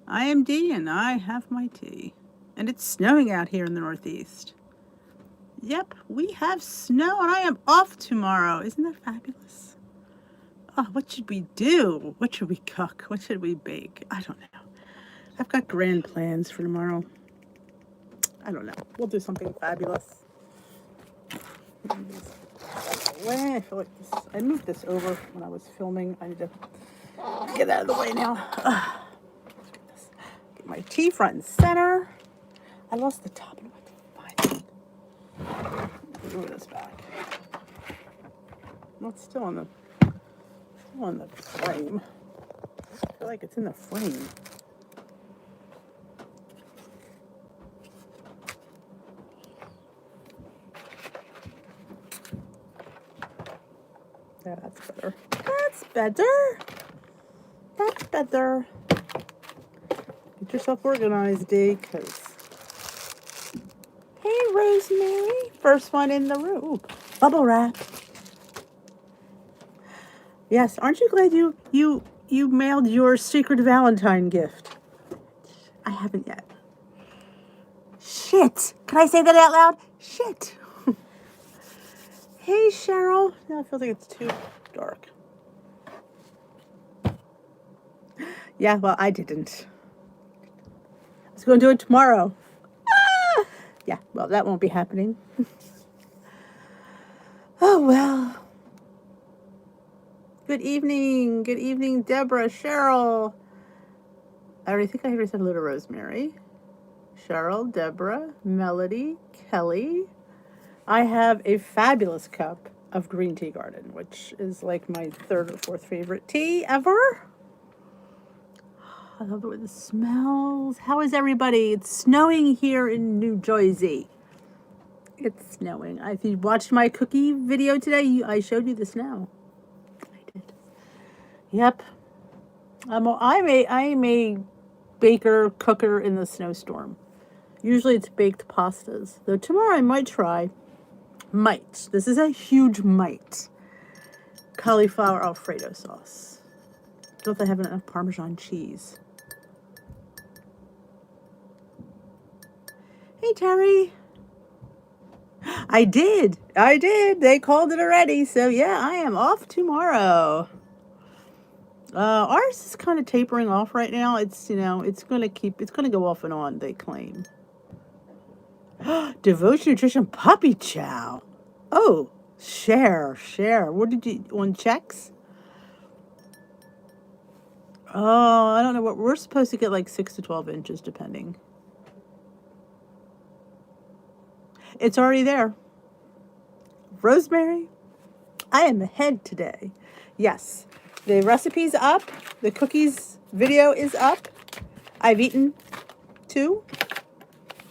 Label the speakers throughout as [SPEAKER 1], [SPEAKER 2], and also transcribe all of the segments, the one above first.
[SPEAKER 1] I am Dee and I have my tea. And it's snowing out here in the Northeast. Yep, we have snow and I am off tomorrow. Isn't that fabulous? Oh, what should we do? What should we cook? What should we bake? I don't know. I've got grand plans for tomorrow. I don't know. We'll do something fabulous. I feel like this. I moved this over when I was filming. I need to get out of the way now. Get my tea front and center. I lost the top. I don't have to find it. Move this back. No, it's still on the frame. I feel like it's in the frame. Yeah, that's better. That's better. That's better. Get yourself organized, Dee, because... Hey, Rosemary. First one in the room. Ooh, bubble wrap. Yes, aren't you glad you mailed your secret Valentine gift? I haven't yet. Shit. Can I say that out loud? Shit. Hey, Cheryl. No, it feels like it's too dark. Yeah, well, I didn't. I was going to do it tomorrow. Ah! Yeah, well, that won't be happening. Oh, well. Good evening. Good evening, Deborah, Cheryl. I already think I already said hello to Rosemary. Cheryl, Deborah, Melody, Kelly. I have a fabulous cup of green tea garden, which is like my third or fourth favorite tea ever. I love the way this smells. How is everybody? It's snowing here in New Jersey. It's snowing. If you watched my cookie video today, I showed you the snow. I did. Yep. I'm a baker, cooker in the snowstorm. Usually it's baked pastas. Though tomorrow I might try. Might. This is a huge might. Cauliflower Alfredo sauce. Don't know if I have enough Parmesan cheese. Hey, Terry. I did. They called it already. So, yeah, I am off tomorrow. Ours is kind of tapering off right now. It's going to go off and on, they claim. Devotion Nutrition Puppy Chow. Oh, share. What did you, on checks? Oh, I don't know what, we're supposed to get like 6 to 12 inches depending. It's already there. Rosemary, I am ahead today. Yes, the recipe's up. The cookies video is up. I've eaten 2.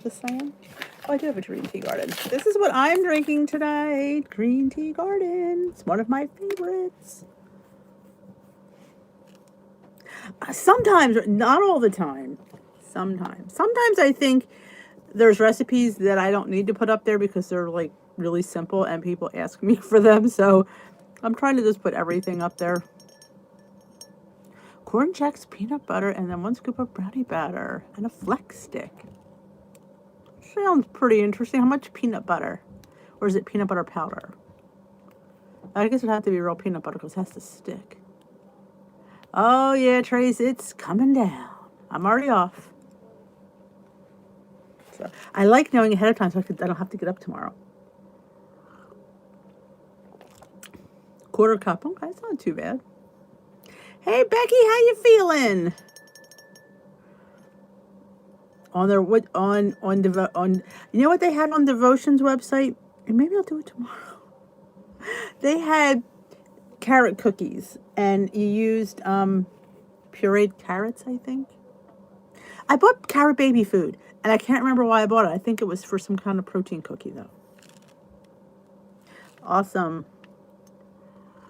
[SPEAKER 1] Just saying. Oh, I do have a green tea garden. This is what I'm drinking today. Green tea garden. It's one of my favorites. Sometimes, not all the time. Sometimes I think there's recipes that I don't need to put up there because they're like really simple and people ask me for them. So I'm trying to just put everything up there. Corn checks, peanut butter, and then 1 scoop of brownie batter and a flex stick. Sounds pretty interesting. How much peanut butter? Or is it peanut butter powder? I guess it'd have to be real peanut butter because it has to stick. Oh, yeah, Trace, it's coming down. I'm already off. So I like knowing ahead of time so I don't have to get up tomorrow. 1/4 cup. Okay, that's not too bad. Hey, Becky, how you feeling? On their you know what they had on Devotion's website? And maybe I'll do it tomorrow. They had carrot cookies, and you used pureed carrots, I think. I bought carrot baby food, and I can't remember why I bought it. I think it was for some kind of protein cookie, though. Awesome.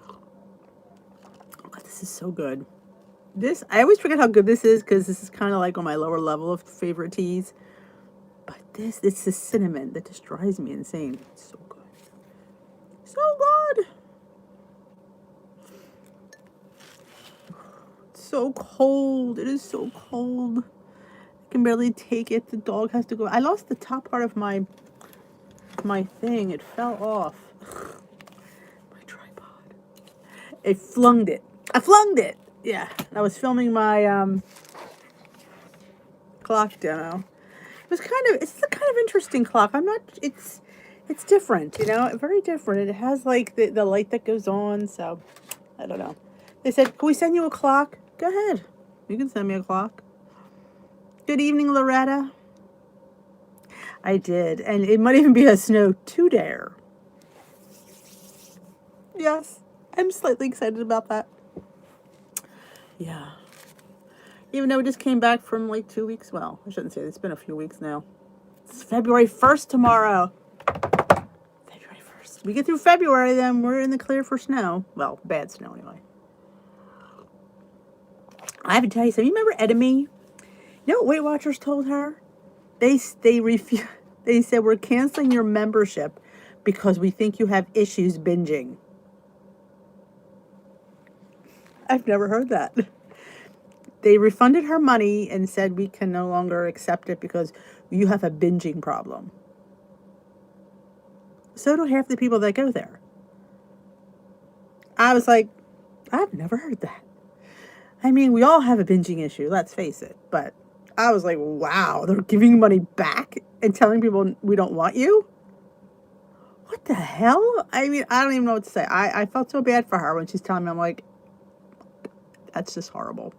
[SPEAKER 1] Oh, this is so good. I always forget how good this is because this is kind of like on my lower level of favorite teas. But it's the cinnamon that just drives me insane. It's so good. So good. It's so cold. It is so cold. I can barely take it. The dog has to go. I lost the top part of my thing. It fell off. My tripod. It flunged it. I flunged it. Yeah. I was filming my clock demo. It's a kind of interesting clock. It's different, very different. It has like the light that goes on, so I don't know. They said, "Can we send you a clock?" Go ahead. You can send me a clock. Good evening, Loretta. I did, and it might even be a snow 2-dare. Yes, I'm slightly excited about that. Yeah. Even though we just came back from like 2 weeks. Well, I shouldn't say it's been a few weeks now. It's February 1st tomorrow. February 1st. We get through February, then we're in the clear for snow. Well, bad snow anyway. I have to tell you something. You remember Edemy? You know what Weight Watchers told her? They said, "We're canceling your membership because we think you have issues binging." I've never heard that. They refunded her money and said, "We can no longer accept it because you have a binging problem." So do half the people that go there. I was like, I've never heard that. I mean, we all have a binging issue, let's face it. But I was like, wow, they're giving money back and telling people we don't want you? What the hell? I mean, I don't even know what to say. I felt so bad for her when she's telling me. I'm like, that's just horrible.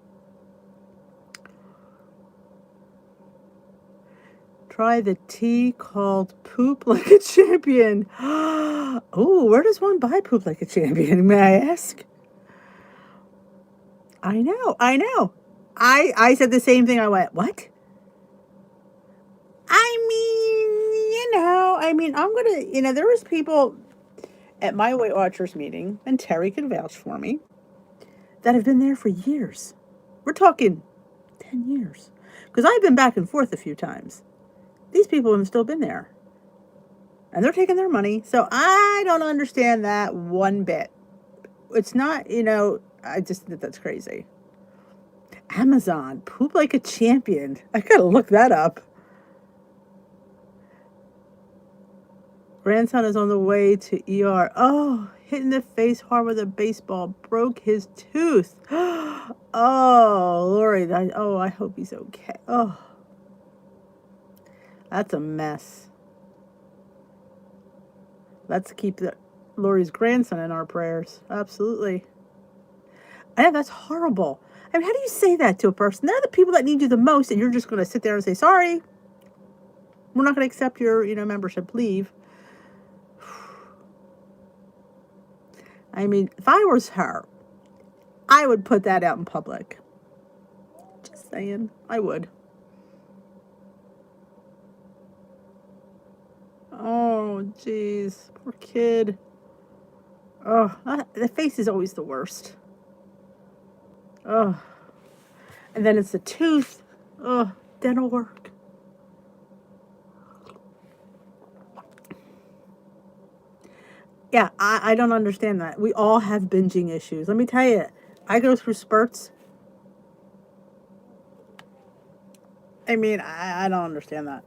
[SPEAKER 1] Try the tea called Poop Like a Champion. Oh, where does one buy Poop Like a Champion, may I ask? I know. I said the same thing. I went, what? I'm going to, there was people at my Weight Watchers meeting, and Terry can vouch for me, that have been there for years. We're talking 10 years. Because I've been back and forth a few times. These people have still been there. And they're taking their money. So I don't understand that one bit. It's not, I just think that's crazy. Amazon, Poop Like a Champion. I gotta look that up. Grandson is on the way to ER. Oh, hit in the face hard with a baseball. Broke his tooth. Oh, Lori. I hope he's okay. Oh, that's a mess. Let's keep Lori's grandson in our prayers. Absolutely. I know, that's horrible. I mean, how do you say that to a person? They're the people that need you the most, and you're just going to sit there and say, sorry, we're not going to accept your, membership. Leave. I mean, if I was her, I would put that out in public. Just saying, I would. Oh, jeez, poor kid. Oh, the face is always the worst. Oh, and then it's the tooth. Oh, dental work. Yeah, I don't understand that. We all have binging issues. Let me tell you, I go through spurts. I mean, I don't understand that.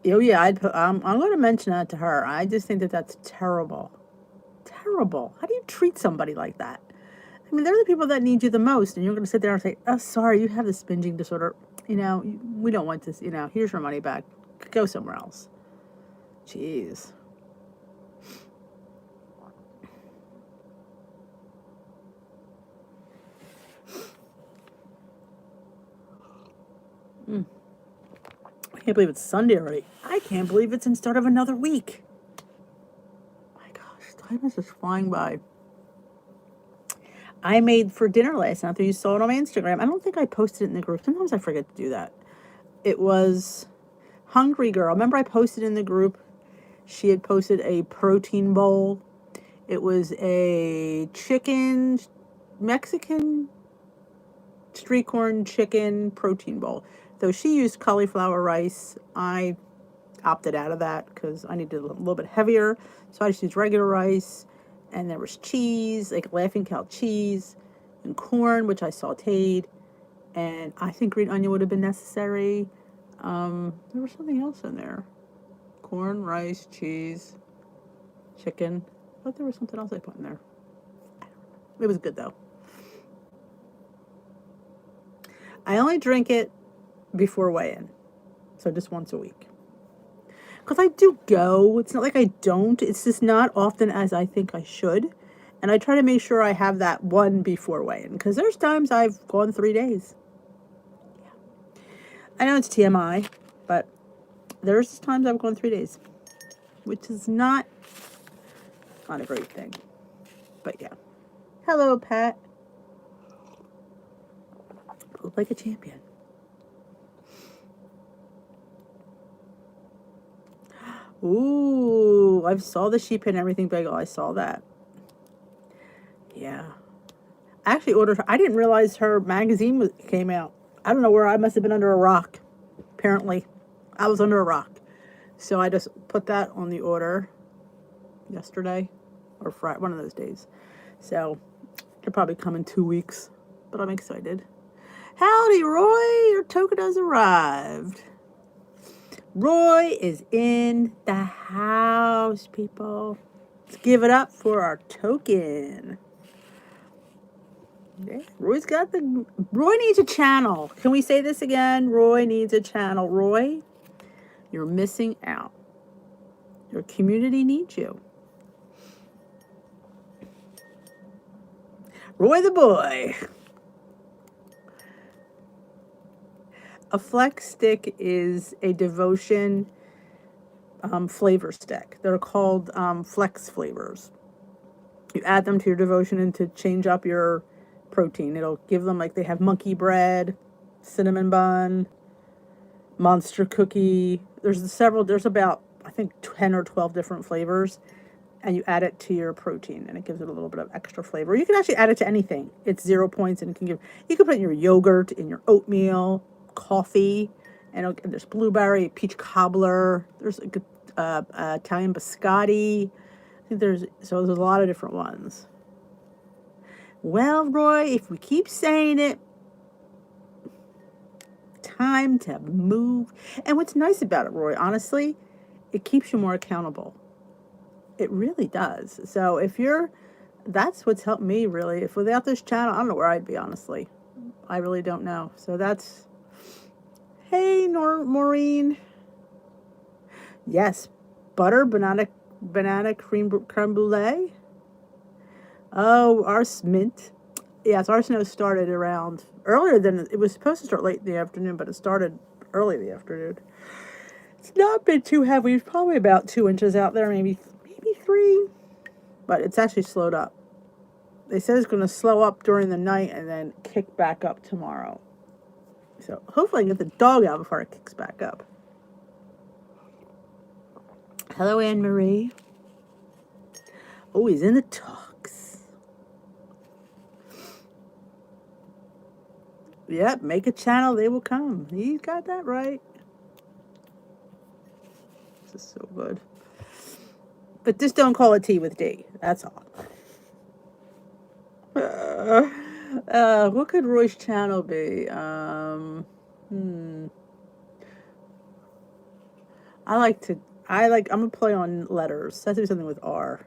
[SPEAKER 1] Oh yeah, I'm going to mention that to her. I just think that that's terrible. Terrible. How do you treat somebody like that? I mean, they're the people that need you the most, and you're going to sit there and say, "Oh, sorry, you have this binging disorder. We don't want this. Here's your money back. Go somewhere else." Jeez. I can't believe it's Sunday already. I can't believe it's in start of another week. My gosh, time is just flying by. I made for dinner last night. You saw it on my Instagram. I don't think I posted it in the group. Sometimes I forget to do that. It was Hungry Girl. Remember I posted in the group? She had posted a protein bowl. It was a Mexican street corn chicken protein bowl. So she used cauliflower rice. I opted out of that because I needed a little bit heavier. So I just used regular rice, and there was cheese, like Laughing Cow cheese, and corn, which I sauteed, and I think green onion would have been necessary. There was something else in there. Corn, rice, cheese, chicken. I thought there was something else I put in there. It was good though. I only drink it before weigh-in, so just once a week. Because I do go. It's not like I don't. It's just not often as I think I should. And I try to make sure I have that one before weigh-in. Because there's times I've gone 3 days. Yeah. I know it's TMI, but there's times I've gone 3 days. Which is not a great thing. But yeah. Hello, Pat. Look like a champion. Ooh, I saw the sheep and everything bagel. I saw that. Yeah. I actually ordered her. I didn't realize her magazine came out. I don't know where. I must have been under a rock. Apparently, I was under a rock. So I just put that on the order yesterday or Friday, one of those days. So it'll probably come in 2 weeks, but I'm excited. Howdy, Roy. Your token has arrived. Roy is in the house, people. Let's give it up for our token. Yeah, Roy needs a channel. Can we say this again? Roy needs a channel. Roy, you're missing out. Your community needs you. Roy the boy. A flex stick is a devotion flavor stick. They're called flex flavors. You add them to your devotion and to change up your protein. It'll give them, like, they have monkey bread, cinnamon bun, monster cookie. There's about, I think, 10 or 12 different flavors, and you add it to your protein, and it gives it a little bit of extra flavor. You can actually add it to anything. It's 0 points, and you can put it in your yogurt, in your oatmeal, coffee, and there's blueberry, peach cobbler, there's Italian biscotti. I think there's a lot of different ones. Well, Roy, if we keep saying it, time to move. And what's nice about it, Roy, honestly, it keeps you more accountable. It really does. So that's what's helped me, really. If without this channel, I don't know where I'd be, honestly. I really don't know. So that's, hey, Maureen. Yes, butter, banana creme brulee. Oh, our mint. Yes, our snow started around earlier than it was supposed to start late in the afternoon, but it started early in the afternoon. It's not been too heavy. It's probably about 2 inches out there, maybe 3, but it's actually slowed up. They said it's going to slow up during the night and then kick back up tomorrow. So hopefully I can get the dog out before it kicks back up. Hello, Anne Marie. Oh, he's in the talks. Yep, make a channel, they will come. He's got that right. This is so good. But just don't call it tea with D. That's all. What could Roy's channel be? I'm gonna play on letters. That's do something with R.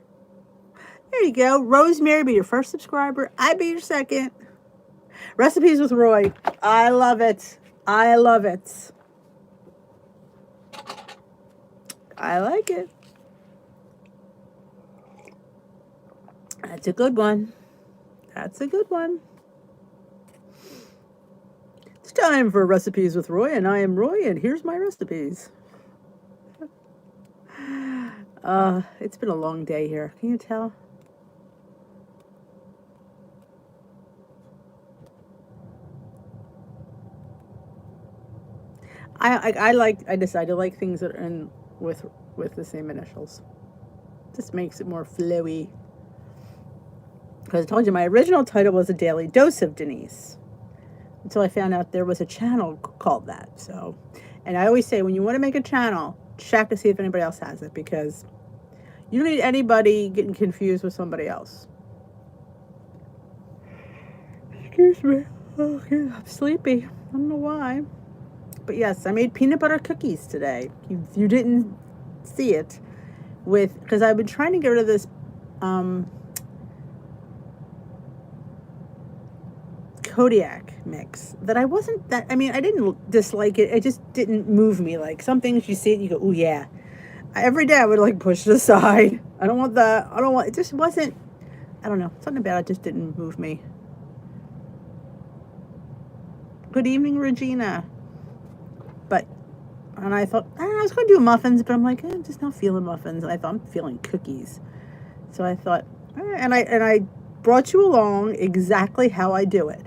[SPEAKER 1] There you go. Rosemary, be your first subscriber. I be your second. Recipes with Roy. I love it. I love it. I like it. That's a good one. That's a good one. It's time for Recipes with Roy, and I am Roy, and here's my recipes. It's been a long day here. Can you tell? I decided to like things that are in with the same initials. Just makes it more flowy. Because I told you my original title was A Daily Dose of Denise, until I found out there was a channel called that. So, and I always say when you want to make a channel, check to see if anybody else has it, because you don't need anybody getting confused with somebody else. Excuse me. Oh, I'm sleepy. I don't know why. But yes, I made peanut butter cookies today. You didn't see it, because I've been trying to get rid of this Kodiak mix that I wasn't that, I mean, I didn't dislike it. It just didn't move me. Like, some things you see it and you go, oh yeah. Every day I would like push it aside. I don't want that. I don't want, it just wasn't, I don't know. Something about it just didn't move me. Good evening, Regina. And I thought, I was going to do muffins, but I'm like, I'm just not feeling muffins. And I thought, I'm feeling cookies. So I thought, and I brought you along exactly how I do it.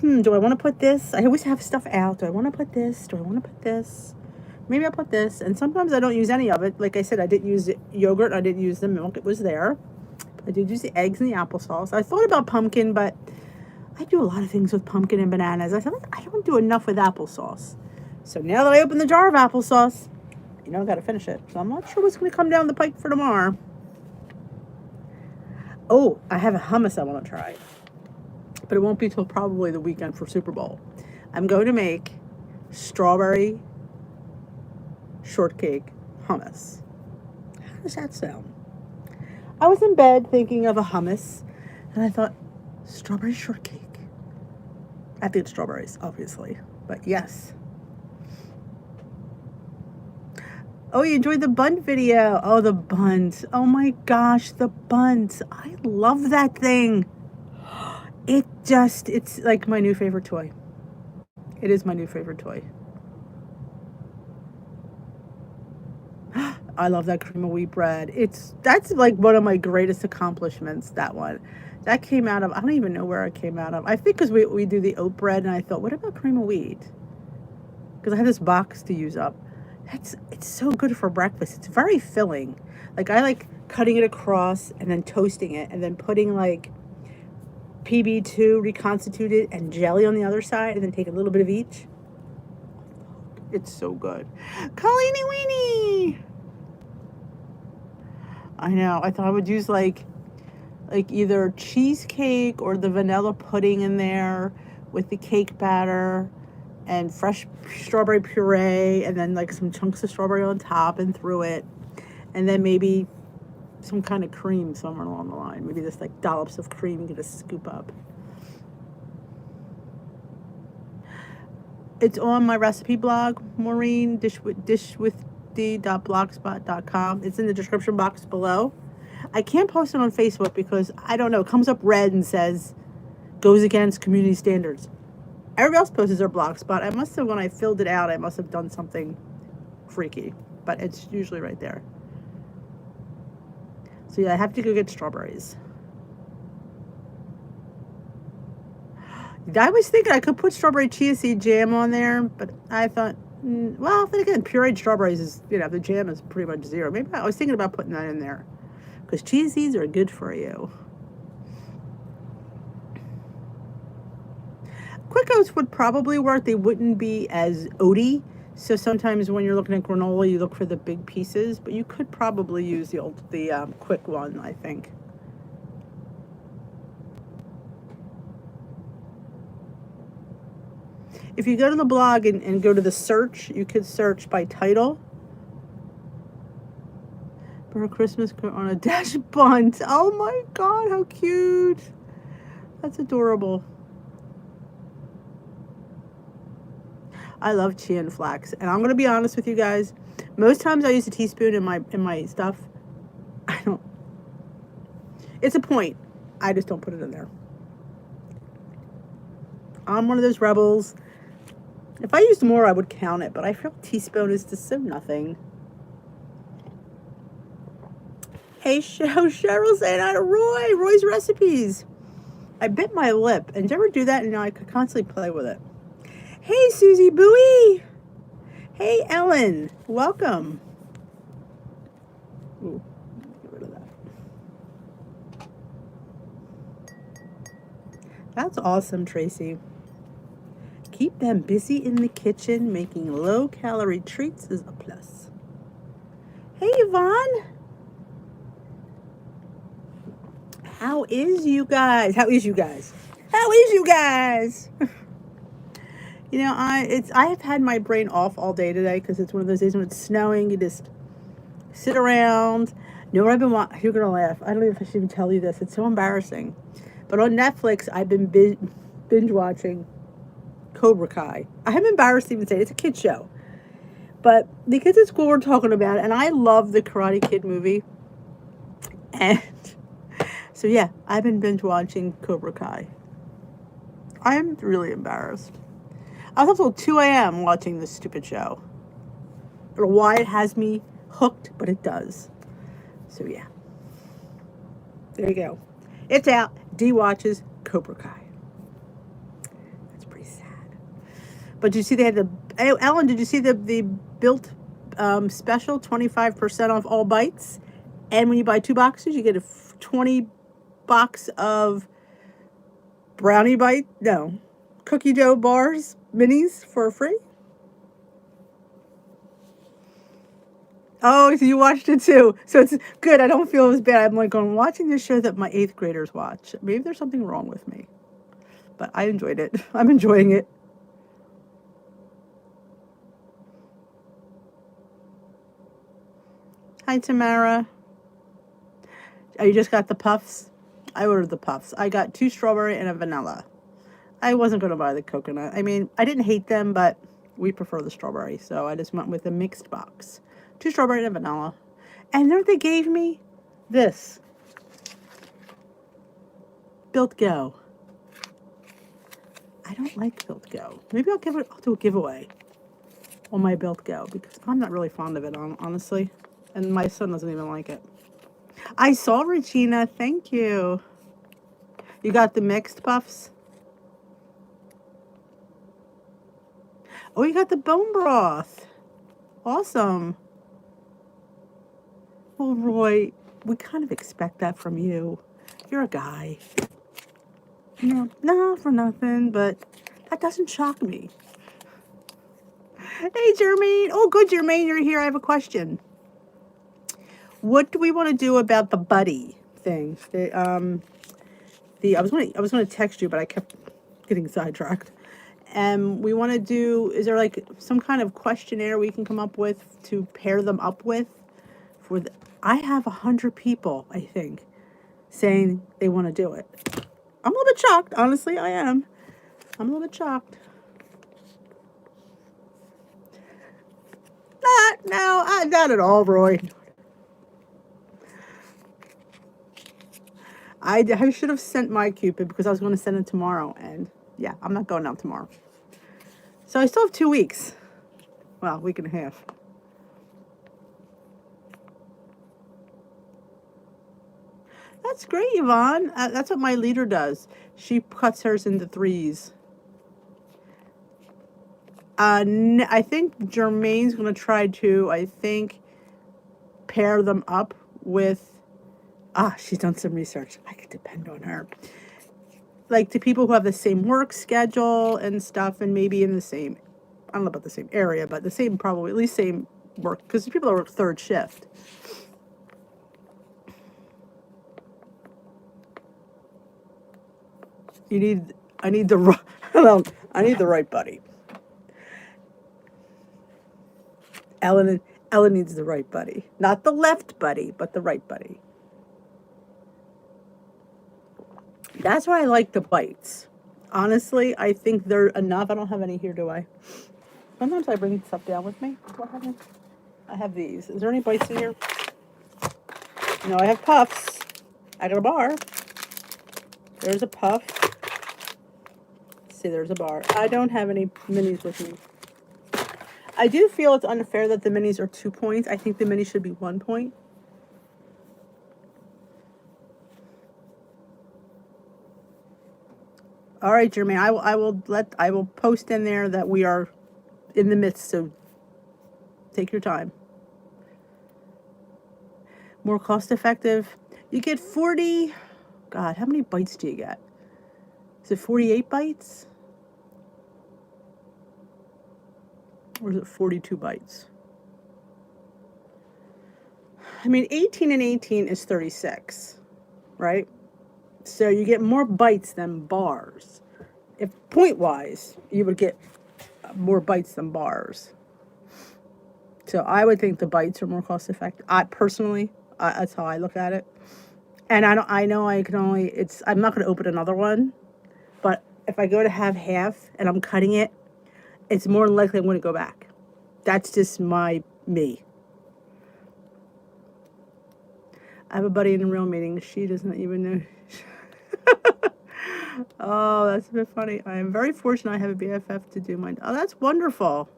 [SPEAKER 1] Do I want to put this? I always have stuff out. Do I want to put this? Do I want to put this? Maybe I'll put this. And sometimes I don't use any of it. Like I said, I didn't use the yogurt. I didn't use the milk. It was there. I did use the eggs and the applesauce. I thought about pumpkin, but I do a lot of things with pumpkin and bananas. I said, I don't do enough with applesauce. So now that I opened the jar of applesauce, I got to finish it. So I'm not sure what's going to come down the pike for tomorrow. Oh, I have a hummus I want to try. But it won't be till probably the weekend for Super Bowl. I'm going to make strawberry shortcake hummus. How does that sound? I was in bed thinking of a hummus, and I thought, strawberry shortcake. I think it's strawberries, obviously. But yes. Oh, you enjoyed the bun video. Oh, the buns. Oh my gosh, the buns. I love that thing. It's like my new favorite toy. It is my new favorite toy. I love that cream of wheat bread. That's like one of my greatest accomplishments, that one. That came out of, I don't even know where it came out of. I think because we do the oat bread, and I thought, what about cream of wheat? Because I have this box to use up. It's so good for breakfast. It's very filling. Like, I like cutting it across and then toasting it and then putting like PB2 reconstituted and jelly on the other side, and then take a little bit of each. It's so good. Colleeny weenie. I know. I thought I would use like either cheesecake or the vanilla pudding in there with the cake batter and fresh strawberry puree, and then like some chunks of strawberry on top and through it, and then maybe some kind of cream somewhere along the line. Maybe this like dollops of cream you can just scoop up. It's on my recipe blog, Maureen dishwithd.blogspot.com. It's in the description box below. I can't post it on Facebook because I don't know, it comes up red and says goes against community standards. Everybody else posts their blog spot. I must have, when I filled it out, I must have done something freaky, but it's usually right there. So yeah, I have to go get strawberries. I was thinking I could put strawberry chia seed jam on there, but I thought, well, then again, pureed strawberries is, the jam is pretty much zero. Maybe I was thinking about putting that in there, because chia seeds are good for you. Quick oats would probably work. They wouldn't be as oaty. So sometimes when you're looking at granola, you look for the big pieces, but you could probably use the quick one, I think. If you go to the blog and go to the search, you could search by title. For a Christmas on a dash bunt. Oh my God, how cute. That's adorable. I love chia and flax, and I'm gonna be honest with you guys. Most times I use a teaspoon in my stuff. I don't. It's a point. I just don't put it in there. I'm one of those rebels. If I used more, I would count it, but I feel a teaspoon is just so nothing. Hey, Cheryl saying hi to Roy. Roy's recipes. I bit my lip, and did you ever do that? And now I could constantly play with it. Hey, Susie Bowie. Hey, Ellen. Welcome. Ooh, get rid of that. That's awesome, Tracy. Keep them busy in the kitchen. Making low-calorie treats is a plus. Hey, Yvonne. How is you guys? How is you guys? How is you guys? You know, I have had my brain off all day today because it's one of those days when it's snowing. You just sit around. You know what I've been watching? You're gonna laugh. I don't know if I should even tell you this. It's so embarrassing. But on Netflix, I've been binge watching Cobra Kai. I'm embarrassed to even say it. It's a kid show, but the kids at school were talking about it, and I love the Karate Kid movie. And so yeah, I've been binge watching Cobra Kai. I'm really embarrassed. I was up till 2 a.m. watching this stupid show. I don't know why it has me hooked, but it does. So yeah. There you go. It's out. D watches Cobra Kai. That's pretty sad. But did you see they had the Ellen, did you see the built special 25% off all bites? And when you buy 2 boxes, you get a 20 box of cookie dough bars, minis for free. Oh, so you watched it too. So it's good. I don't feel as bad. I'm like, I'm watching this show that my 8th graders watch. Maybe there's something wrong with me. But I enjoyed it. I'm enjoying it. Hi, Tamara. Oh, you just got the puffs? I ordered the puffs. I got 2 strawberry and a vanilla. I wasn't going to buy the coconut. I mean, I didn't hate them, but we prefer the strawberry. So I just went with a mixed box. 2 strawberry and a vanilla. And then they gave me this. Built Go. I don't like Built Go. Maybe I'll do a giveaway on my Built Go because I'm not really fond of it, honestly. And my son doesn't even like it. I saw Regina. Thank you. You got the mixed puffs? Oh, you got the bone broth. Awesome. Well, Roy, we kind of expect that from you. You're a guy. No, for nothing, but that doesn't shock me. Hey, Jermaine. Oh, good, Jermaine, you're here. I have a question. What do we want to do about the buddy thing? I was going to text you, but I kept getting sidetracked. We want to do, is there like some kind of questionnaire we can come up with to pair them up with? I have 100 people, I think, saying they want to do it. I'm a little bit shocked, honestly, I am. I'm a little bit shocked. Not at all, Roy. I should have sent my Cupid because I was going to send it tomorrow, and yeah, I'm not going out tomorrow. So I still have 2 weeks. Well, a week and a half. That's great, Yvonne. That's what my leader does. She cuts hers into 3s. I think Jermaine's going to try to, I think, pair them up with... she's done some research. I could depend on her. Like to people who have the same work schedule and stuff, and maybe in the same, I don't know about the same area, but the same, probably at least same work, because people that work 3rd shift. I need the right buddy. Ellen needs the right buddy. Not the left buddy, but the right buddy. That's why I like the bites. Honestly, I think they're enough. I don't have any here, do I? Sometimes I bring stuff down with me. Do I have any? I have these. Is there any bites in here? No, I have puffs. I got a bar. There's a puff. See, there's a bar. I don't have any minis with me. I do feel it's unfair that the minis are 2 points. I think the minis should be 1 point. All right, Jermaine. I will post in there that we are in the midst. So take your time. More cost effective. You get 40. God, how many bites do you get? Is it 48 bites? Or is it 42 bites? I mean, 18 and 18 is 36, right? So you get more bites than bars. If point-wise, you would get more bites than bars. So I would think the bites are more cost-effective. I personally, that's how I look at it. And I know I can only. I'm not going to open another one, but if I go to have half and I'm cutting it, it's more than likely I'm going to go back. That's just me. I have a buddy in a real meeting. She doesn't even know. Oh, that's a bit funny. I am very fortunate I have a BFF to do mine. Oh, that's wonderful.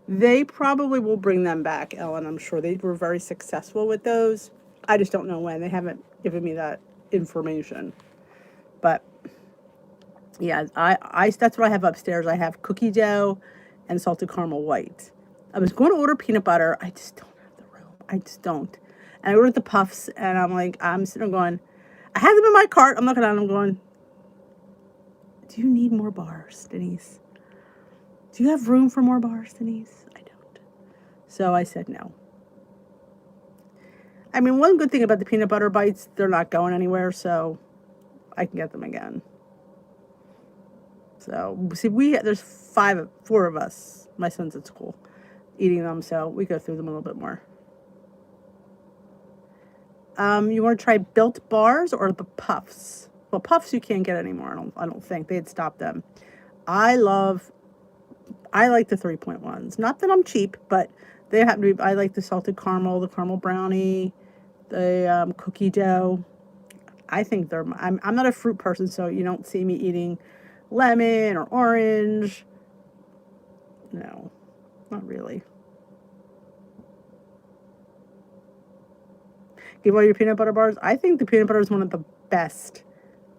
[SPEAKER 1] They probably will bring them back, Ellen. I'm sure they were very successful with those. I just don't know when. They haven't given me that information. But yeah, I that's what I have upstairs. I have cookie dough and salted caramel white. I was going to order peanut butter. I just don't have the room. I just don't. And I ordered the puffs, and I'm sitting there going, I have them in my cart. I'm looking at them, I'm going, do you need more bars, Denise? Do you have room for more bars, Denise? I don't. So I said no. I mean, one good thing about the peanut butter bites, they're not going anywhere, so I can get them again. So, see, there's 4 of us, my son's at school, eating them, so we go through them a little bit more. You want to try Built Bars or the Puffs? Well, Puffs you can't get anymore, I don't think. They had stopped them. I like the 3.1s. Not that I'm cheap, but they happen to be, I like the salted caramel, the caramel brownie, the cookie dough. I think I'm not a fruit person, so you don't see me eating lemon or orange. No, not really. Give all your peanut butter bars. I think the peanut butter is one of the best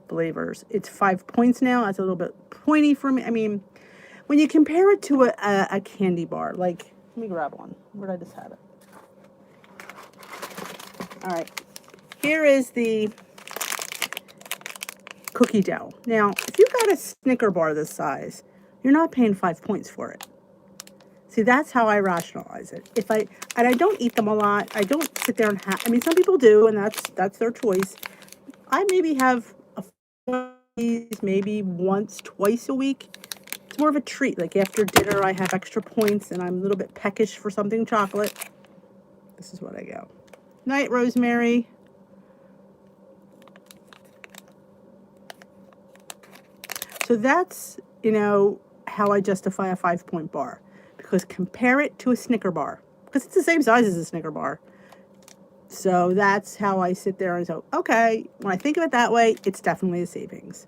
[SPEAKER 1] flavors. It's 5 points now. That's a little bit pointy for me. I mean, when you compare it to a candy bar, like, let me grab one. Where did I just have it? All right. Here is the cookie dough. Now, if you got a Snicker bar this size, you're not paying 5 points for it. See, that's how I rationalize it. And I don't eat them a lot. I don't sit there and have. I mean, some people do, and that's their choice. I maybe have maybe once, twice a week. It's more of a treat. Like after dinner, I have extra points, and I'm a little bit peckish for something chocolate. This is what I go. Night, Rosemary. So that's, how I justify a 5-point bar. Because compare it to a Snicker bar. Because it's the same size as a Snicker bar. So that's how I sit there and go, okay, when I think of it that way, it's definitely a savings.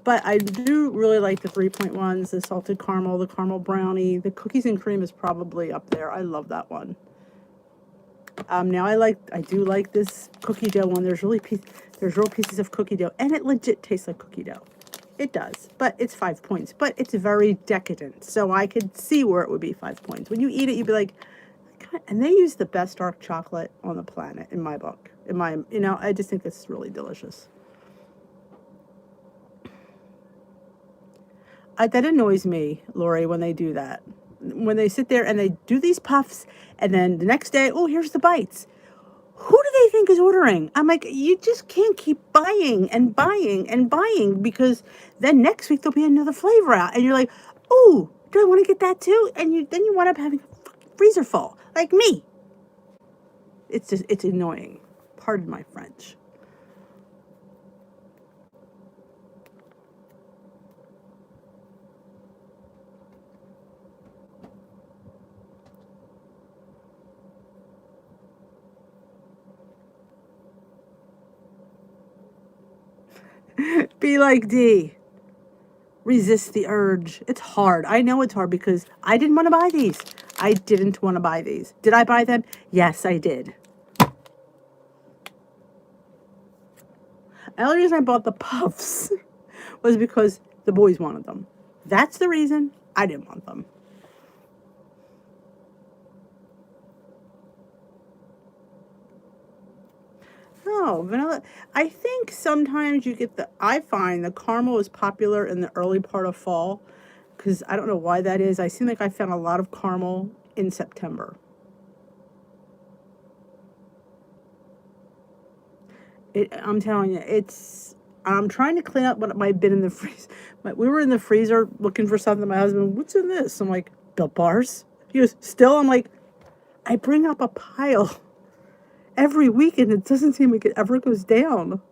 [SPEAKER 1] But I do really like the 3.1s, the salted caramel, the caramel brownie. The cookies and cream is probably up there. I love that one. Now I do like this cookie dough one. There's real pieces of cookie dough, and it legit tastes like cookie dough. It does, but it's 5 points. But it's very decadent, so I could see where it would be 5 points. When you eat it, you'd be like, God. And they use the best dark chocolate on the planet, in my book. I just think it's really delicious. That annoys me, Lori, when they do that. When they sit there and they do these puffs, and then the next day, oh, here's the bites. Who do they think is ordering? I'm like, you just can't keep buying and buying and buying, because then next week there'll be another flavor out, and you're like, oh, do I want to get that too? And then you wind up having a fucking freezer full, like me. It's annoying. Pardon my French. Be like D. Resist the urge. It's hard. I know it's hard because I didn't want to buy these. I didn't want to buy these. Did I buy them? Yes, I did. The only reason I bought the puffs was because the boys wanted them. That's the reason. I didn't want them. No, vanilla. I think sometimes I find the caramel is popular in the early part of fall, because I don't know why that is. I seem like I found a lot of caramel in September. I'm telling you, I'm trying to clean up what might have been in the freezer. We were in the freezer looking for something. My husband, what's in this? I'm like, Built Bars. He goes, still? I'm like, I bring up a pile every week and it doesn't seem like it ever goes down.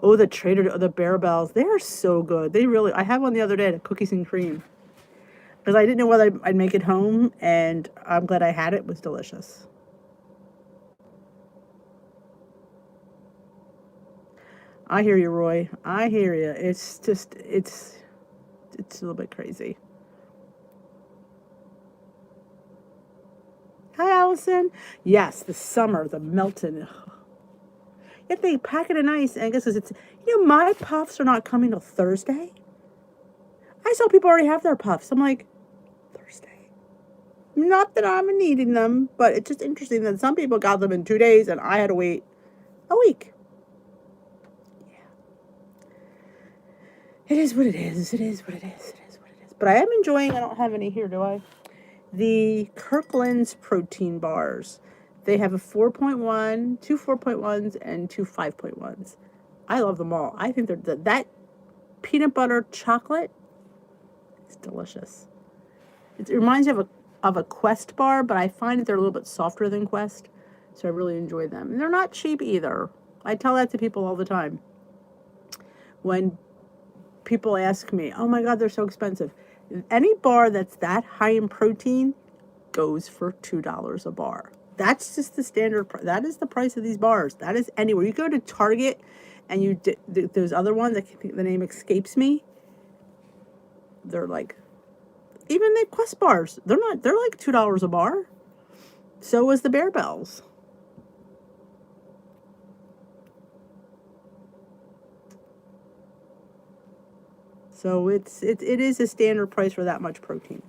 [SPEAKER 1] Oh, the Barabels, they are so good. I had one the other day, the cookies and cream. Because I didn't know whether I'd make it home, and I'm glad I had it. It was delicious. I hear you, Roy. I hear you. It's just, it's a little bit crazy. Hi, Allison. Yes, the summer, the melting. Yet they pack it in ice, and I guess my puffs are not coming till Thursday. I saw people already have their puffs. I'm like, Thursday. Not that I'm needing them, but it's just interesting that some people got them in 2 days, and I had to wait a week. Yeah. It is what it is. It is what it is. It is what it is. But I am enjoying, I don't have any here, do I? The Kirkland's protein bars. They have a 4.1, two 4.1s, and two 5.1s. I love them all. I think that peanut butter chocolate is delicious. It reminds me of a Quest bar, but I find that they're a little bit softer than Quest, so I really enjoy them. And they're not cheap either. I tell that to people all the time. When people ask me, oh my God, they're so expensive. Any bar that's that high in protein goes for $2 a bar. That's just the standard price. That is the price of these bars. That is anywhere. You go to Target and those other ones, the name escapes me. They're like, even the Quest bars, they're like $2 a bar. So is the Barabels. So it is a standard price for that much protein.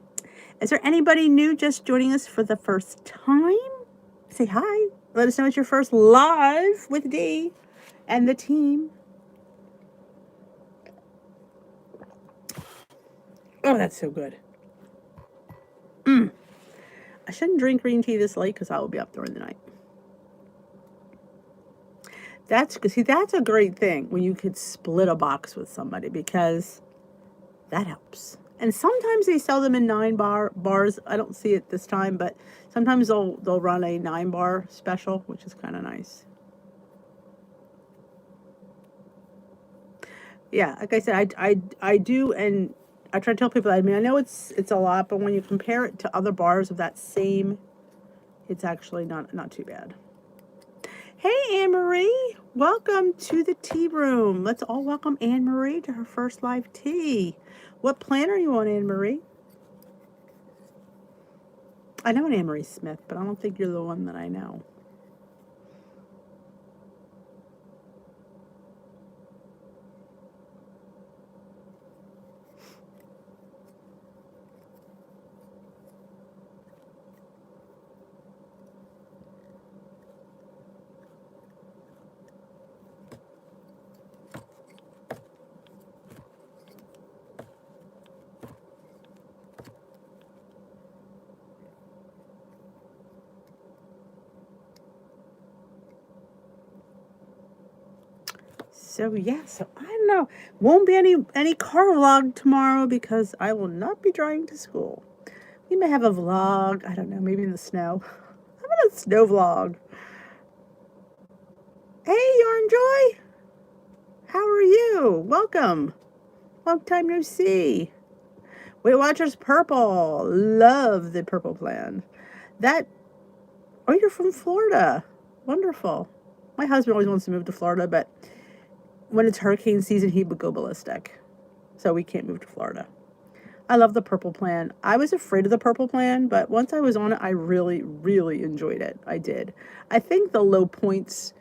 [SPEAKER 1] Is there anybody new just joining us for the first time? Say hi. Let us know it's your first live with Dee and the team. Oh, that's so good. I shouldn't drink green tea this late because I will be up during the night. That's a great thing when you could split a box with somebody, because that helps. And sometimes they sell them in 9-bars. I don't see it this time, but sometimes they'll run a 9-bar special, which is kind of nice. Yeah, like I said, I do, and I try to tell people. I mean, I know it's a lot, but when you compare it to other bars of that same, it's actually not too bad. Hey, Anne-Marie, welcome to the tea room. Let's all welcome Anne-Marie to her first live tea. What plan are you on, Anne-Marie? I know an Anne-Marie Smith, but I don't think you're the one that I know. So yeah, I don't know. Won't be any car vlog tomorrow because I will not be driving to school. We may have a vlog, I don't know, maybe in the snow. How about a snow vlog? Hey, Yarn Joy! How are you? Welcome. Long time no see. Weight Watchers Purple. Love the purple plan. Oh, you're from Florida. Wonderful. My husband always wants to move to Florida, but when it's hurricane season, he would go ballistic. So we can't move to Florida. I love the purple plan. I was afraid of the purple plan, but once I was on it, I really, really enjoyed it. I did. I think the low points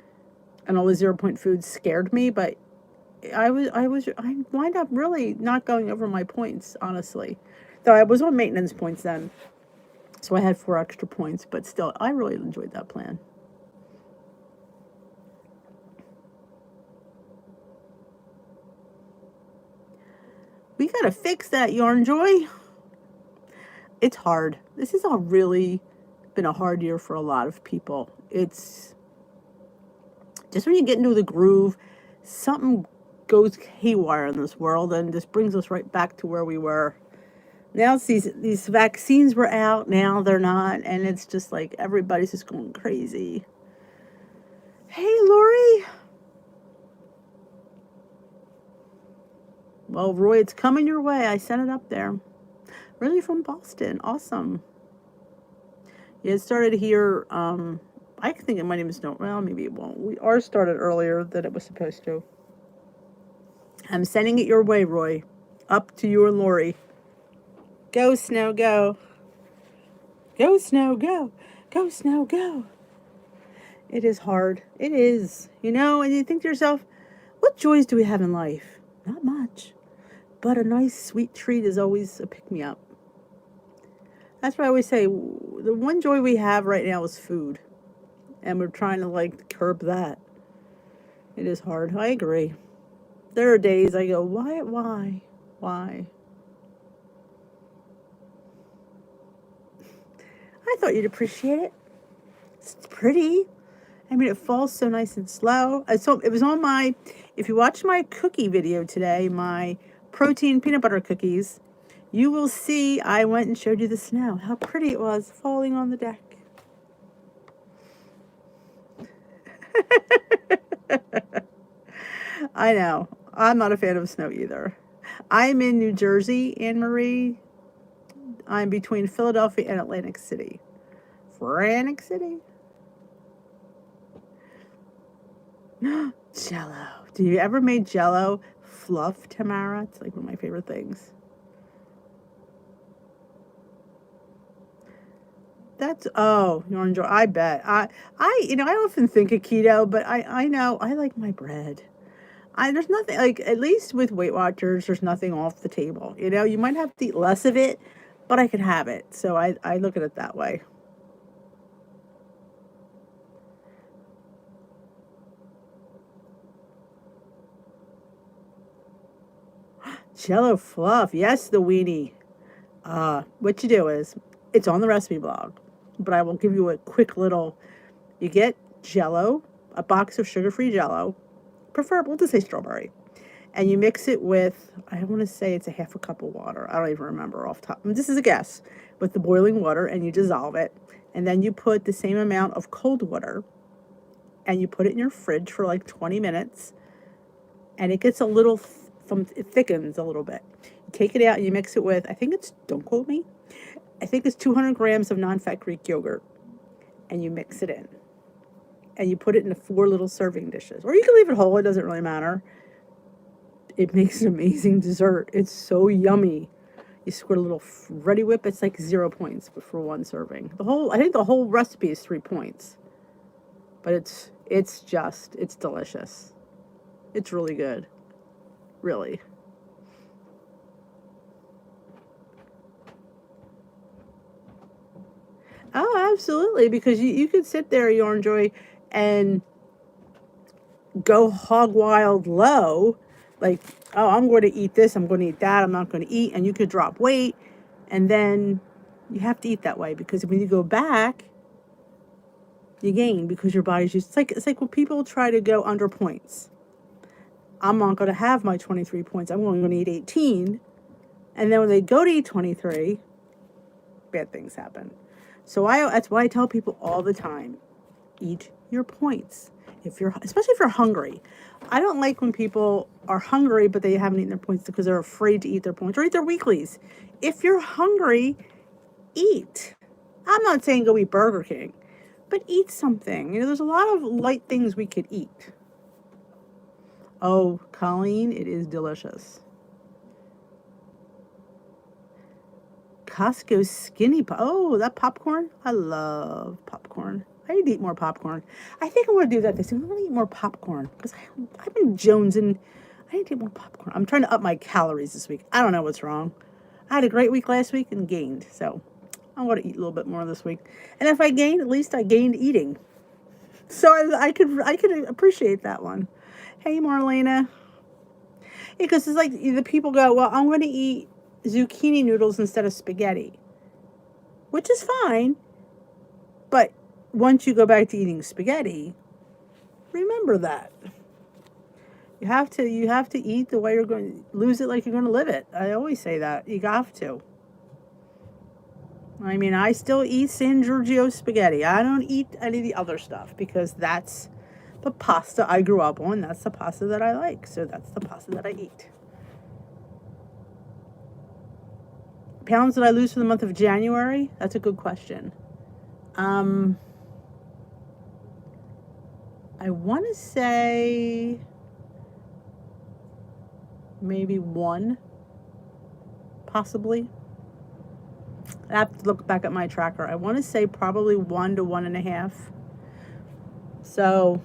[SPEAKER 1] and all the 0-point foods scared me, but I wind up really not going over my points, honestly. Though I was on maintenance points then, so I had 4 extra points, but still, I really enjoyed that plan. We got to fix that, Yarn Joy. It's hard. This has all really been a hard year for a lot of people. It's just when you get into the groove, something goes haywire in this world, and this brings us right back to where we were. Now it's these vaccines were out, now they're not, and it's just like everybody's just going crazy. Hey, Lori. Well, Roy, it's coming your way. I sent it up there. Really from Boston. Awesome. Yeah, it started here. I think it might even snow. Well, maybe it won't. Ours started earlier than it was supposed to. I'm sending it your way, Roy. Up to you and Lori. Go, snow, go. Go, snow, go. Go, snow, go. It is hard. It is. You know, and you think to yourself, what joys do we have in life? Not much. But a nice sweet treat is always a pick-me-up. That's what I always say. The one joy we have right now is food. And we're trying to, like, curb that. It is hard. I agree. There are days I go, why? I thought you'd appreciate it. It's pretty. I mean, it falls so nice and slow. So it was on my, if you watch my cookie video today, my protein peanut butter cookies, you will see I went and showed you the snow. How pretty it was falling on the deck. I know. I'm not a fan of snow either. I'm in New Jersey, Anne-Marie. I'm between Philadelphia and Atlantic City. Atlantic City? Jell-O. Do you ever made Jell-O fluff, Tamara? It's like one of my favorite things. That's, oh, you enjoy. I bet. I often think of keto, but I know I like my bread. There's nothing, like, at least with Weight Watchers, there's nothing off the table. You know, you might have to eat less of it, but I can have it. So I look at it that way. Jell-O fluff. Yes, the weenie. What you do is, it's on the recipe blog, but I will give you a quick little, you get Jell-O, a box of sugar-free Jell-O, preferable to say strawberry, and you mix it with, I want to say it's a half a cup of water. I don't even remember off top. This is a guess. With the boiling water, and you dissolve it, and then you put the same amount of cold water, and you put it in your fridge for like 20 minutes, and it gets a little, it thickens a little bit. You take it out and you mix it with, I think it's, don't quote me, I think it's 200 grams of non-fat Greek yogurt, and you mix it in. And you put it in 4 little serving dishes. Or you can leave it whole, it doesn't really matter. It makes an amazing dessert. It's so yummy. You squirt a little Ready Whip, it's like 0 points for 1 serving. I think the whole recipe is 3 points. But it's delicious. It's really good. Really. Oh, absolutely. Because you could sit there, Yarn Joy, and go hog wild low, like, oh, I'm going to eat this, I'm going to eat that, I'm not going to eat, and you could drop weight, and then you have to eat that way, because when you go back, you gain, because your body's just, it's like when people try to go under points. I'm not going to have my 23 points, I'm only going to eat 18, and then when they go to eat 23, bad things happen. So that's why I tell people all the time, eat your points. Especially if you're hungry. I don't like when people are hungry, but they haven't eaten their points because they're afraid to eat their points or eat their weeklies. If you're hungry, eat. I'm not saying go eat Burger King, but eat something. You know, there's a lot of light things we could eat. Oh, Colleen, it is delicious. Costco skinny oh, that popcorn? I love popcorn. I need to eat more popcorn. I think I'm going to do that this week. I'm going to eat more popcorn because I've been jonesing. I need to eat more popcorn. I'm trying to up my calories this week. I don't know what's wrong. I had a great week last week and gained. So I'm going to eat a little bit more this week. And if I gain, at least I gained eating. So I could appreciate that one. Hey, Marlena. Because it's like the people go, well, I'm going to eat zucchini noodles instead of spaghetti, which is fine. But once you go back to eating spaghetti, remember that. You have to eat the way you're going to lose it like you're going to live it. I always say that. You have to. I mean, I still eat San Giorgio spaghetti. I don't eat any of the other stuff because that's the pasta I grew up on. That's the pasta that I like. So that's the pasta that I eat. Pounds that I lose for the month of January? That's a good question. I want to say maybe 1, possibly. I have to look back at my tracker. I want to say probably 1 to 1.5. So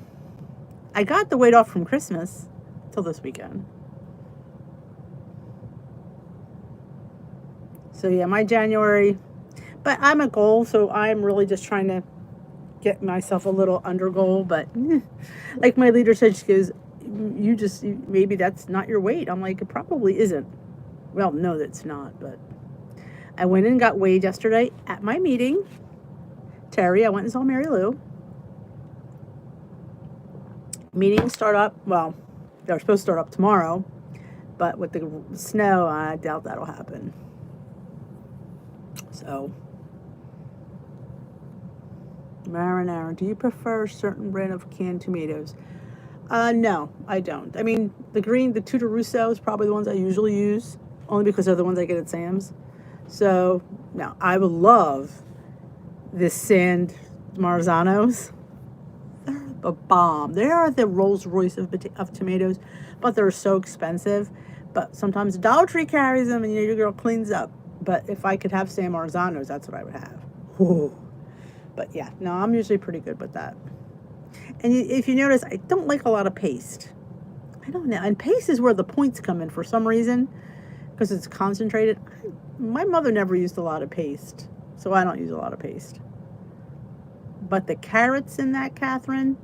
[SPEAKER 1] I got the weight off from Christmas till this weekend. So yeah, my January, but I'm a goal, so I'm really just trying to get myself a little under goal. But like my leader said, she goes, maybe that's not your weight. I'm like, it probably isn't. Well, no, that's not. But I went and got weighed yesterday at my meeting. Terry, I went and saw Mary Lou. Meetings start up, well, they're supposed to start up tomorrow, but with the snow, I doubt that'll happen. So, Marinara, do you prefer a certain brand of canned tomatoes? No, I don't. I mean, the Tutor Russo is probably the ones I usually use, only because they're the ones I get at Sam's. So, no, I would love the San Marzanos. They're the bomb. They are the Rolls Royce of tomatoes, but they're so expensive. But sometimes Dollar Tree carries them, and your girl cleans up. But if I could have San Marzanos, that's what I would have. Whoa. But yeah, no, I'm usually pretty good with that. And if you notice, I don't like a lot of paste. I don't know. And paste is where the points come in for some reason, because it's concentrated. My mother never used a lot of paste, so I don't use a lot of paste. But the carrots in that, Catherine,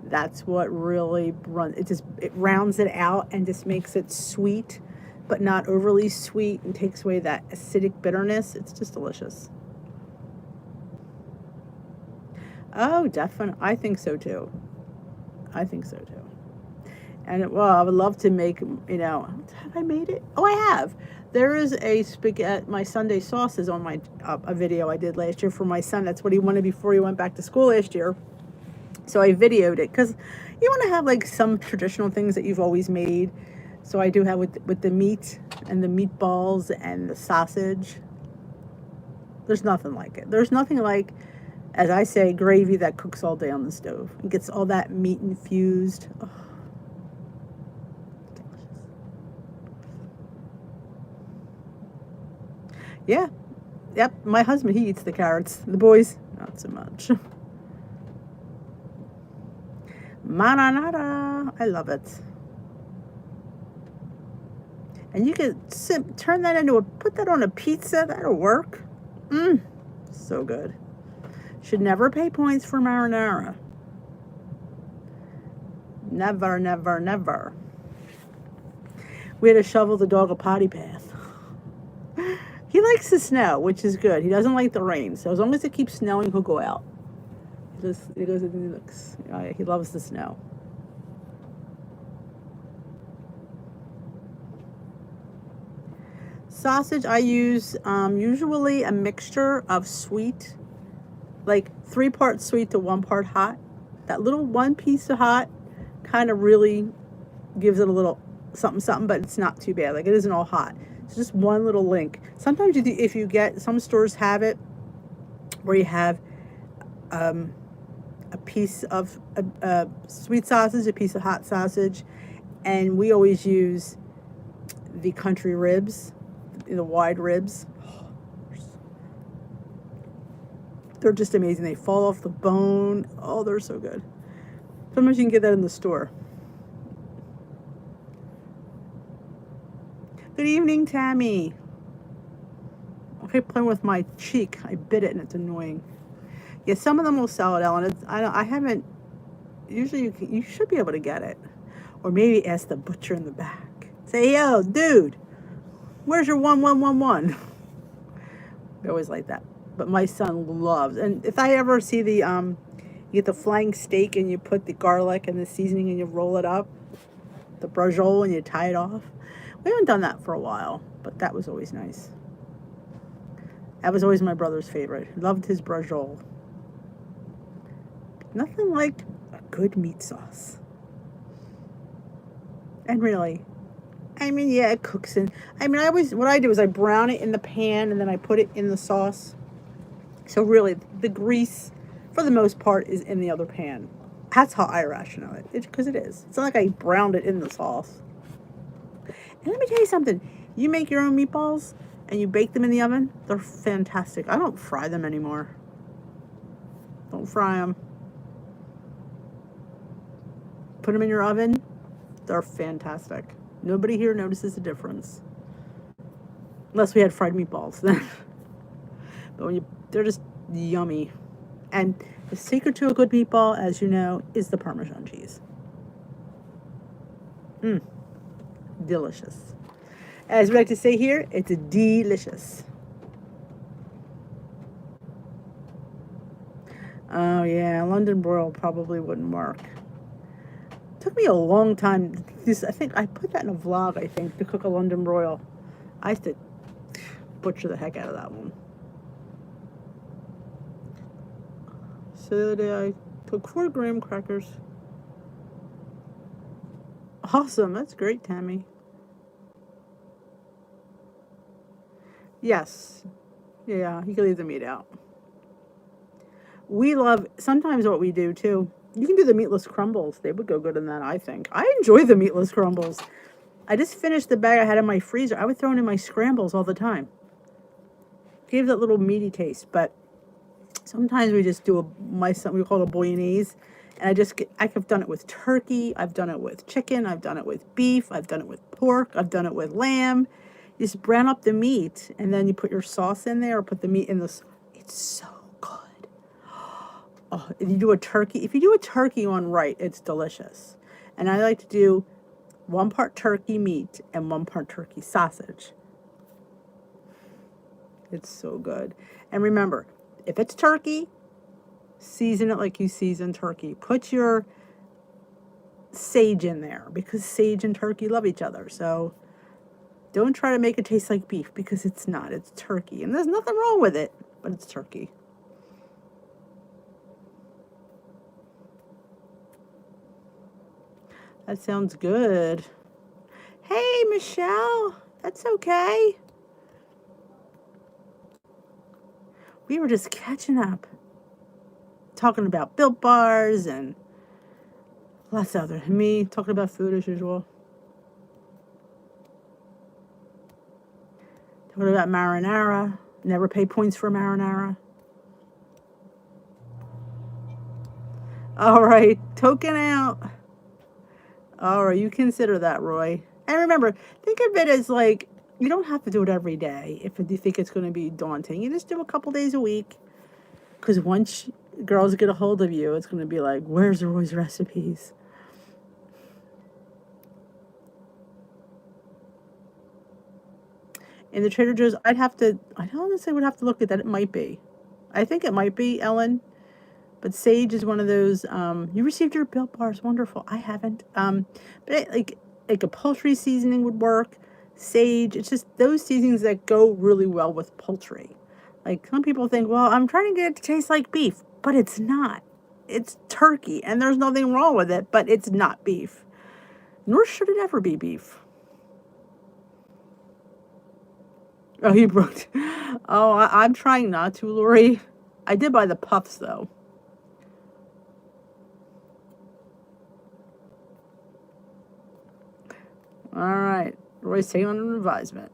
[SPEAKER 1] that's what really it rounds it out and just makes it sweet, but not overly sweet, and takes away that acidic bitterness. It's just delicious. Oh, definitely. I think so too. And well, I would love to make, have I made it? Oh, I have. There is a spaghetti, my Sunday sauces on my a video I did last year for my son. That's what he wanted before he went back to school last year. So I videoed it because you want to have like some traditional things that you've always made. So I do have with the meat and the meatballs and the sausage. There's nothing like it. There's nothing like, as I say, gravy that cooks all day on the stove and gets all that meat infused. Oh. Yeah. Yep. My husband, he eats the carrots. The boys, not so much. Marinara. I love it. And you can turn that into put that on a pizza. That'll work. So good. Should never pay points for marinara. Never, never, never. We had to shovel the dog a potty path. He likes the snow, which is good. He doesn't like the rain. So as long as it keeps snowing, he'll go out. He goes and he looks. He loves the snow. Sausage, I use usually a mixture of sweet, like 3 parts sweet to 1 part hot. That little 1 piece of hot kind of really gives it a little something, but it's not too bad. Like, it isn't all hot. It's just 1 little link. Sometimes if you get, some stores have it where you have a piece of sweet sausage, a piece of hot sausage, and we always use the country ribs, the wide ribs. They're just amazing. They fall off the bone. Oh, they're so good. Sometimes you can get that in the store. Good evening, Tammy. I keep playing with my cheek. I bit it and it's annoying. Yeah, some of them will sell it, Ellen. I haven't. Usually you should be able to get it. Or maybe ask the butcher in the back. Say, yo, dude, where's your 1111? They're always like that. But my son loves, and if I ever see the you get the flying steak and you put the garlic and the seasoning and you roll it up, the brajol, and you tie it off. We haven't done that for a while, but that was always nice. That was always my brother's favorite. Loved his brajol. Nothing like a good meat sauce. And really, I mean, yeah, it cooks in. I mean, what I do is I brown it in the pan and then I put it in the sauce. So really, the grease, for the most part, is in the other pan. That's how I ration it, because it is. It's not like I browned it in the sauce. And let me tell you something. You make your own meatballs and you bake them in the oven, they're fantastic. I don't fry them anymore. Don't fry them. Put them in your oven, they're fantastic. Nobody here notices the difference. Unless we had fried meatballs then. But they're just yummy. And the secret to a good meatball, as you know, is the Parmesan cheese. Delicious. As we like to say here, it's delicious. Oh yeah, London broil probably wouldn't work. It took me a long time. I think I put that in a vlog, I think, to cook a London broil. I used to butcher the heck out of that one. So the other day I took 4 graham crackers. Awesome, that's great, Tammy. Yes. Yeah, you can leave the meat out. We love, sometimes what we do too, you can do the meatless crumbles. They would go good in that, I think. I enjoy the meatless crumbles. I just finished the bag I had in my freezer. I would throw it in my scrambles all the time. Gave that little meaty taste, but sometimes we just do we call it a bolognese. And I've done it with turkey. I've done it with chicken. I've done it with beef. I've done it with pork. I've done it with lamb. You just brown up the meat, and then you put your sauce in there, or put the meat in the. It's so good. Oh, if you do a turkey one right, it's delicious. And I like to do 1 part turkey meat and 1 part turkey sausage. It's so good. And remember, if it's turkey, season it like you season turkey. Put your sage in there, because sage and turkey love each other. So don't try to make it taste like beef, because it's not. It's turkey. And there's nothing wrong with it, but it's turkey. That sounds good. Hey, Michelle. That's okay. We were just catching up. Talking about Built Bars and lots of other. Me talking about food as usual. Talking about marinara. Never pay points for marinara. All right, token out. All right, you consider that, Roy. And remember, think of it as like, you don't have to do it every day if you think it's going to be daunting. You just do a couple days a week. Because once girls get a hold of you, it's going to be like, where's Roy's recipes? In the Trader Joe's, I honestly would have to look at that. It might be. I think it might be, Ellen. But sage is one of those, you received your Built Bars, wonderful. I haven't. But like a poultry seasoning would work. Sage, it's just those seasonings that go really well with poultry. Like some people think, well, I'm trying to get it to taste like beef, but it's not. It's turkey, and there's nothing wrong with it, but it's not beef. Nor should it ever be beef. Oh, he broke. Oh, I'm trying not to, Lori. I did buy the puffs, though. All right. Roy's taking on an advisement.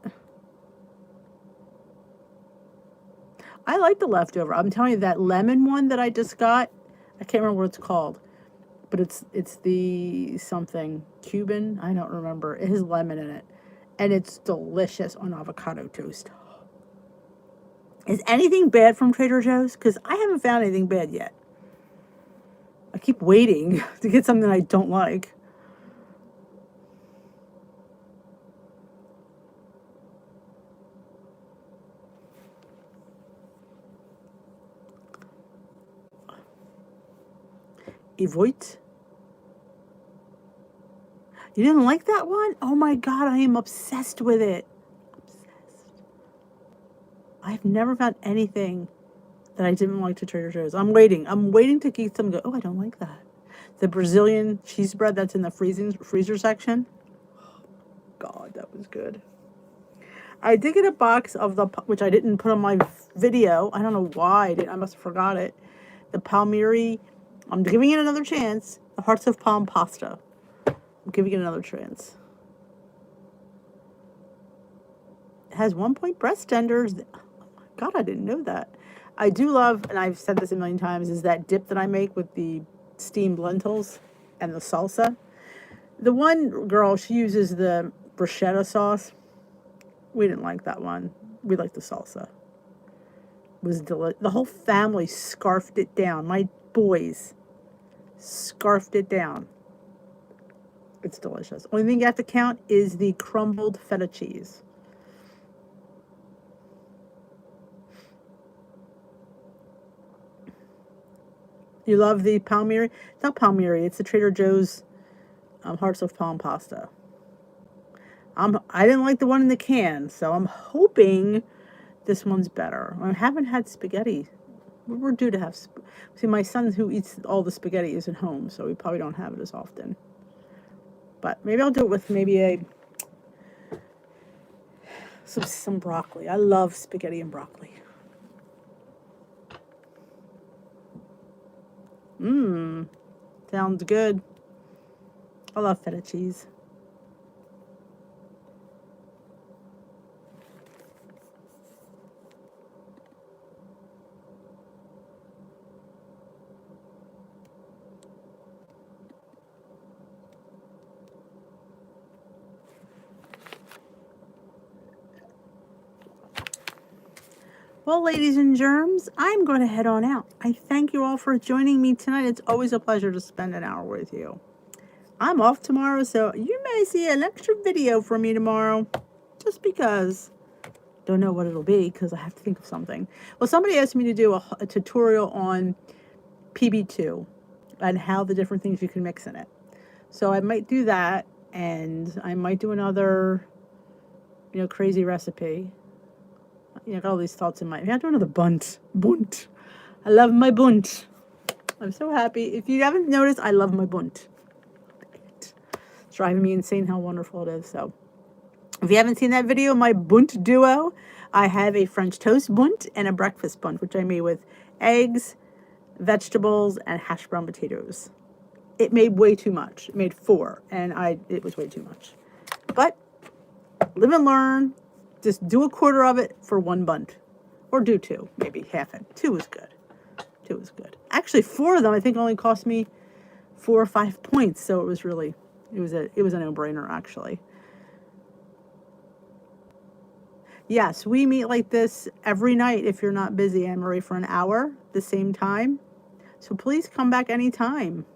[SPEAKER 1] I like the leftover. I'm telling you, that lemon one that I just got, I can't remember what it's called. But it's the something Cuban. I don't remember. It has lemon in it. And it's delicious on avocado toast. Is anything bad from Trader Joe's? Because I haven't found anything bad yet. I keep waiting to get something I don't like. Evoit. You didn't like that one? Oh my God, I am obsessed with it. Obsessed. I've never found anything that I didn't like to Trader Joe's. I'm waiting to get some go, oh, I don't like that. The Brazilian cheese bread that's in the freezer section. God, that was good. I did get a box of which I didn't put on my video. I don't know why I must have forgot it. The Palmieri, I'm giving it another chance. The Hearts of Palm pasta. I'm giving it another chance. It has 1 point breast tenders. Oh my God, I didn't know that. I do love, and I've said this a million times, is that dip that I make with the steamed lentils and the salsa. The one girl, she uses the bruschetta sauce. We didn't like that one. We liked the salsa. It was delicious. The whole family scarfed it down. My boys scarfed it down. It's delicious. Only thing you have to count is the crumbled feta cheese. You love the Palmieri? It's not Palmieri. It's the Trader Joe's Hearts of Palm pasta. I didn't like the one in the can, so I'm hoping this one's better. I haven't had spaghetti. We're due to have. See, my son who eats all the spaghetti isn't home, so we probably don't have it as often. But maybe I'll do it with maybe some broccoli. I love spaghetti and broccoli. Sounds good. I love feta cheese. Well, ladies and germs, I'm going to head on out. I thank you all for joining me tonight. It's always a pleasure to spend an hour with you. I'm off tomorrow, so you may see an extra video from me tomorrow. Just because. Don't know what it'll be because I have to think of something. Well, somebody asked me to do a tutorial on PB2 and how the different things you can mix in it. So I might do that, and I might do another, crazy recipe. I got all these thoughts in my head. I do another bunt. I love my bunt. I'm so happy. If you haven't noticed, I love my bunt. It's driving me insane how wonderful it is. So if you haven't seen that video, my bunt duo, I have a French toast bunt and a breakfast bunt, which I made with eggs, vegetables, and hashed brown potatoes. It made way too much. It made 4, and it was way too much. But live and learn. Just do a quarter of it for 1 bunt. Or do 2, maybe half it. 2 was good. 2 was good. Actually, 4 of them I think only cost me 4 or 5 points. So it was a no-brainer actually. Yes, we meet like this every night if you're not busy, Anne-Marie, for an hour, the same time. So please come back anytime.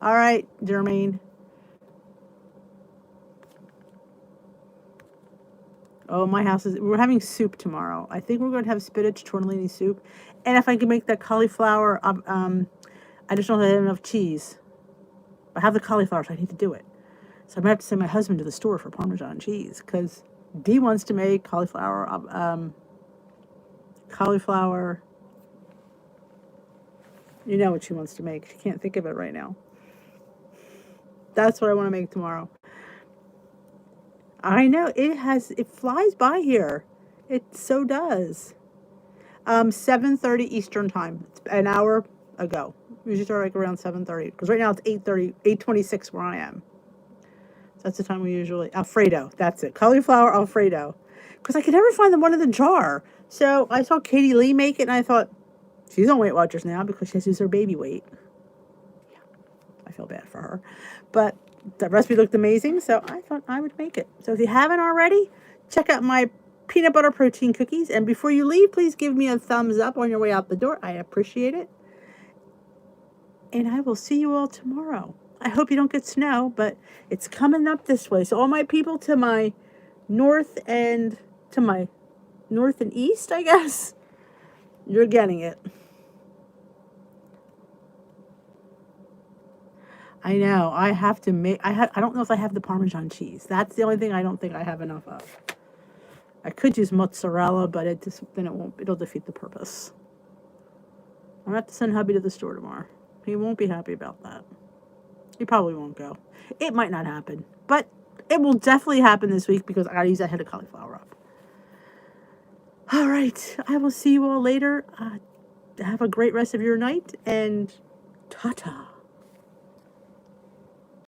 [SPEAKER 1] All right, Jermaine. Oh, my house we're having soup tomorrow. I think we're going to have spinach tortellini soup. And if I can make that cauliflower, I just don't have enough cheese. I have the cauliflower, so I need to do it. So I'm going to have to send my husband to the store for Parmesan cheese because Dee wants to make cauliflower, you know what she wants to make. She can't think of it right now. That's what I want to make tomorrow. I know, it flies by here. It so does. 7:30 Eastern time. It's an hour ago. We usually start like around 7:30. Because right now it's 8:26 where I am. So that's the time we usually, Alfredo, that's it. Cauliflower Alfredo. Because I could never find the one in the jar. So I saw Katie Lee make it and I thought, she's on Weight Watchers now because she has to use her baby weight. Yeah, I feel bad for her. But the recipe looked amazing, so I thought I would make it. So if you haven't already, check out my peanut butter protein cookies. And before you leave, please give me a thumbs up on your way out the door. I appreciate it. And I will see you all tomorrow. I hope you don't get snow, but it's coming up this way. So all my people to my north and east, I guess, you're getting it. I know. I have to make. I don't know if I have the Parmesan cheese. That's the only thing I don't think I have enough of. I could use mozzarella, but then it won't. It'll defeat the purpose. I'm gonna have to send hubby to the store tomorrow. He won't be happy about that. He probably won't go. It might not happen, but it will definitely happen this week because I gotta use that head of cauliflower up. All right. I will see you all later. Have a great rest of your night, and ta-ta.